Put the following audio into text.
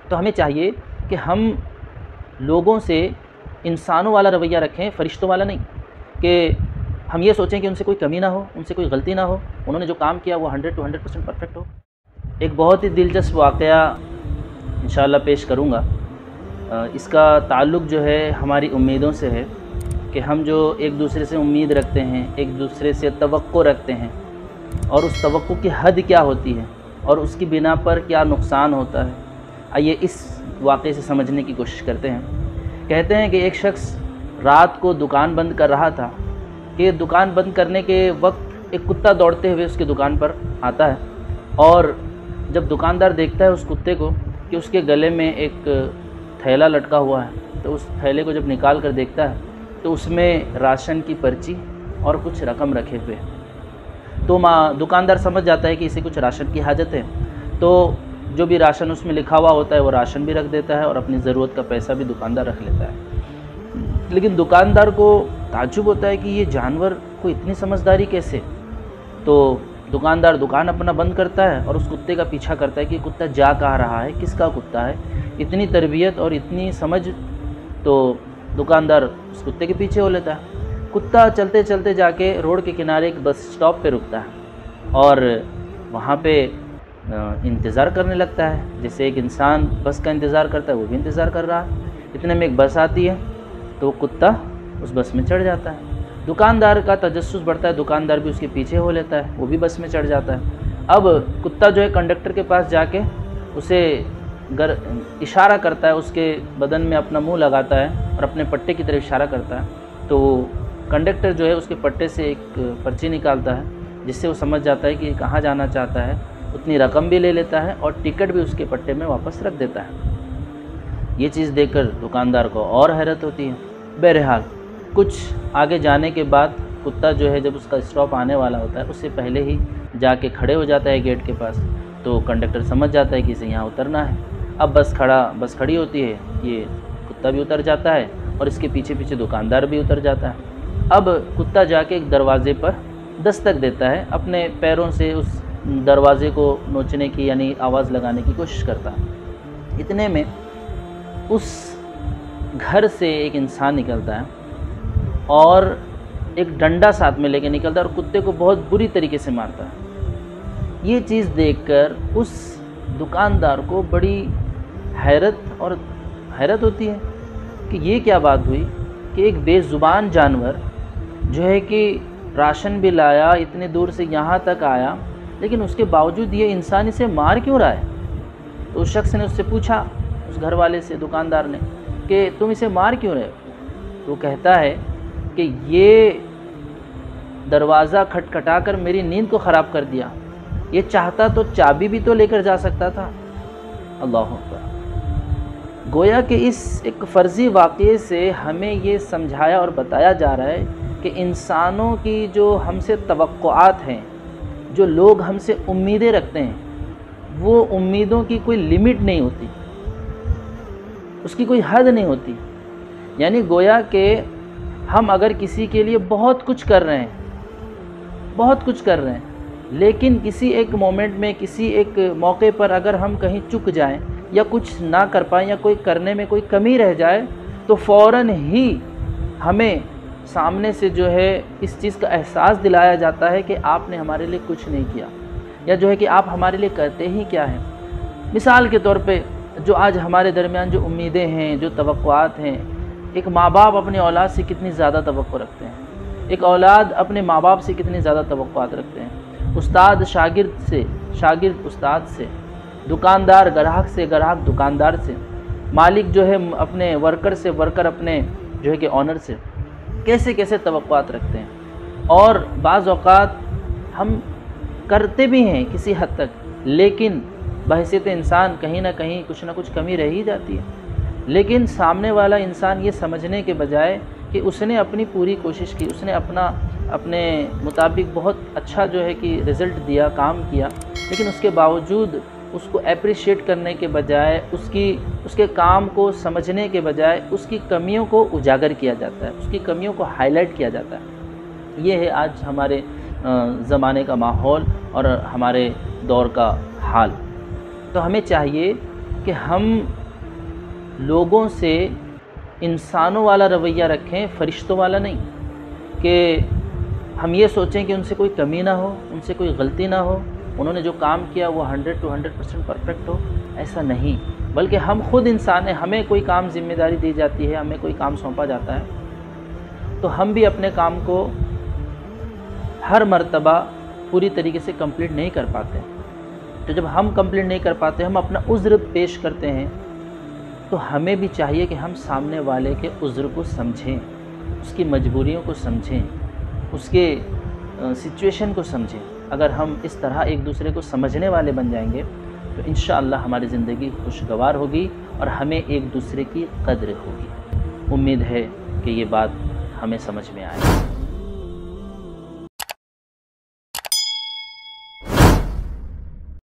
तो हमें चाहिए कि हम लोगों से इंसानों वाला रवैया रखें, फ़रिश्तों वाला नहीं, कि हम ये सोचें कि उनसे कोई कमी ना हो, उनसे कोई गलती ना हो, उन्होंने जो काम किया वो 100 to 100% परफेक्ट हो। एक बहुत ही दिलचस्प वाक़या इंशाअल्लाह पेश करूँगा। इसका ताल्लुक़ जो है हमारी उम्मीदों से है कि हम जो एक दूसरे से उम्मीद रखते हैं, एक दूसरे से तवक्को रखते हैं, और उस तवक्को की हद क्या होती है और उसकी बिना पर क्या नुकसान होता है। आइए इस वाक़े से समझने की कोशिश करते हैं। कहते हैं कि एक शख्स रात को दुकान बंद कर रहा था कि दुकान बंद करने के वक्त एक कुत्ता दौड़ते हुए उसकी दुकान पर आता है, और जब दुकानदार देखता है उस कुत्ते को कि उसके गले में एक थैला लटका हुआ है, तो उस थैले को जब निकाल कर देखता है तो उसमें राशन की पर्ची और कुछ रकम रखे हुए हैं। तो दुकानदार समझ जाता है कि इसे कुछ राशन की हाजत है, तो जो भी राशन उसमें लिखा हुआ होता है वो राशन भी रख देता है और अपनी ज़रूरत का पैसा भी दुकानदार रख लेता है। लेकिन दुकानदार को ताज्जुब होता है कि ये जानवर को इतनी समझदारी कैसे। तो दुकानदार दुकान अपना बंद करता है और उस कुत्ते का पीछा करता है कि कुत्ता जा कहाँ रहा है, किसका कुत्ता है, इतनी तरबियत और इतनी समझ। तो दुकानदार उस कुत्ते के पीछे हो लेता है। कुत्ता चलते चलते जाके रोड के किनारे एक बस स्टॉप पे रुकता है और वहाँ पे इंतज़ार करने लगता है, जैसे एक इंसान बस का इंतज़ार करता है वो भी इंतज़ार कर रहा है। इतने में एक बस आती है तो कुत्ता उस बस में चढ़ जाता है। दुकानदार का तजस्सुस बढ़ता है, दुकानदार भी उसके पीछे हो लेता है, वो भी बस में चढ़ जाता है। अब कुत्ता जो है कंडक्टर के पास जाके उसे इशारा करता है, उसके बदन में अपना मुंह लगाता है और अपने पट्टे की तरफ इशारा करता है। तो कंडक्टर जो है उसके पट्टे से एक पर्ची निकालता है, जिससे वो समझ जाता है कि कहाँ जाना चाहता है, उतनी रकम भी ले लेता है और टिकट भी उसके पट्टे में वापस रख देता है। ये चीज़ देखकर दुकानदार को और हैरत होती है। बहरहाल कुछ आगे जाने के बाद कुत्ता जो है जब उसका स्टॉप आने वाला होता है उससे पहले ही जाके खड़े हो जाता है गेट के पास। तो कंडक्टर समझ जाता है कि इसे यहाँ उतरना है। अब बस खड़ी होती है, ये कुत्ता भी उतर जाता है और इसके पीछे पीछे दुकानदार भी उतर जाता है। अब कुत्ता जाके एक दरवाज़े पर दस्तक देता है, अपने पैरों से उस दरवाज़े को नोचने की यानी आवाज़ लगाने की कोशिश करता है। इतने में उस घर से एक इंसान निकलता है और एक डंडा साथ में लेके निकलता है और कुत्ते को बहुत बुरी तरीके से मारता है। ये चीज़ देखकर उस दुकानदार को बड़ी हैरत होती है कि ये क्या बात हुई कि एक बेज़ुबान जानवर जो है कि राशन भी लाया, इतने दूर से यहाँ तक आया, लेकिन उसके बावजूद ये इंसान इसे मार क्यों रहा है। तो उस शख्स ने उससे पूछा, उस घर वाले से, दुकानदार ने, कि तुम इसे मार क्यों रहे हो। तो कहता है कि ये दरवाज़ा खटखटा कर मेरी नींद को ख़राब कर दिया, ये चाहता तो चाबी भी तो लेकर जा सकता था। अल्लाह अकबर। गोया कि इस एक फ़र्ज़ी वाक़े से हमें ये समझाया और बताया जा रहा है कि इंसानों की जो हमसे तवक्कुआत हैं, जो लोग हमसे उम्मीदें रखते हैं, वो उम्मीदों की कोई लिमिट नहीं होती, उसकी कोई हद नहीं होती। यानी गोया कि हम अगर किसी के लिए बहुत कुछ कर रहे हैं, लेकिन किसी एक मोमेंट में, किसी एक मौके पर अगर हम कहीं चूक जाएं या कुछ ना कर पाएँ या कोई करने में कोई कमी रह जाए, तो फ़ौरन ही हमें सामने से जो है इस चीज़ का एहसास दिलाया जाता है कि आपने हमारे लिए कुछ नहीं किया, या जो है कि आप हमारे लिए करते ही क्या हैं। मिसाल के तौर पे जो आज हमारे दरमियान जो उम्मीदें हैं, जो तवक्कुआत हैं, एक माँ बाप अपनी औलाद से कितनी ज़्यादा तवक्को रखते हैं, एक औलाद अपने माँ बाप से कितनी ज़्यादा तवक्कुआत रखते हैं, उस्ताद शागिर्द से, शागिर्द उस्ताद से, दुकानदार ग्राहक से, ग्राहक दुकानदार से, मालिक जो है अपने वर्कर से, वर्कर अपने जो है कि ऑनर से, कैसे कैसे तवक्कुआत रखते हैं। और बाज़ औक़ात हम करते भी हैं किसी हद तक, लेकिन बहैसियत इंसान कहीं ना कहीं कुछ ना कुछ कमी रह ही जाती है। लेकिन सामने वाला इंसान ये समझने के बजाय कि उसने अपनी पूरी कोशिश की, उसने अपने मुताबिक बहुत अच्छा जो है कि रिज़ल्ट दिया, काम किया, लेकिन उसके बावजूद उसको अप्रिशिएट करने के बजाय, उसके काम को समझने के बजाय उसकी कमियों को उजागर किया जाता है, उसकी कमियों को हाईलाइट किया जाता है। ये है आज हमारे ज़माने का माहौल और हमारे दौर का हाल। तो हमें चाहिए कि हम लोगों से इंसानों वाला रवैया रखें, फ़रिश्तों वाला नहीं। कि हम ये सोचें कि उनसे कोई कमी ना हो, उनसे कोई गलती ना हो, उन्होंने जो काम किया वो 100 to 100% परफेक्ट हो, ऐसा नहीं। बल्कि हम खुद इंसान हैं, हमें कोई काम ज़िम्मेदारी दी जाती है, हमें कोई काम सौंपा जाता है, तो हम भी अपने काम को हर मर्तबा पूरी तरीके से कंप्लीट नहीं कर पाते। तो जब हम कंप्लीट नहीं कर पाते, हम अपना उज़्र पेश करते हैं, तो हमें भी चाहिए कि हम सामने वाले के उज़्र को समझें, उसकी मजबूरियों को समझें, उसके सिचुएशन को समझें। अगर हम इस तरह एक दूसरे को समझने वाले बन जाएंगे तो इंशाअल्लाह हमारी ज़िंदगी खुशगवार होगी और हमें एक दूसरे की कद्र होगी। उम्मीद है कि ये बात हमें समझ में आए।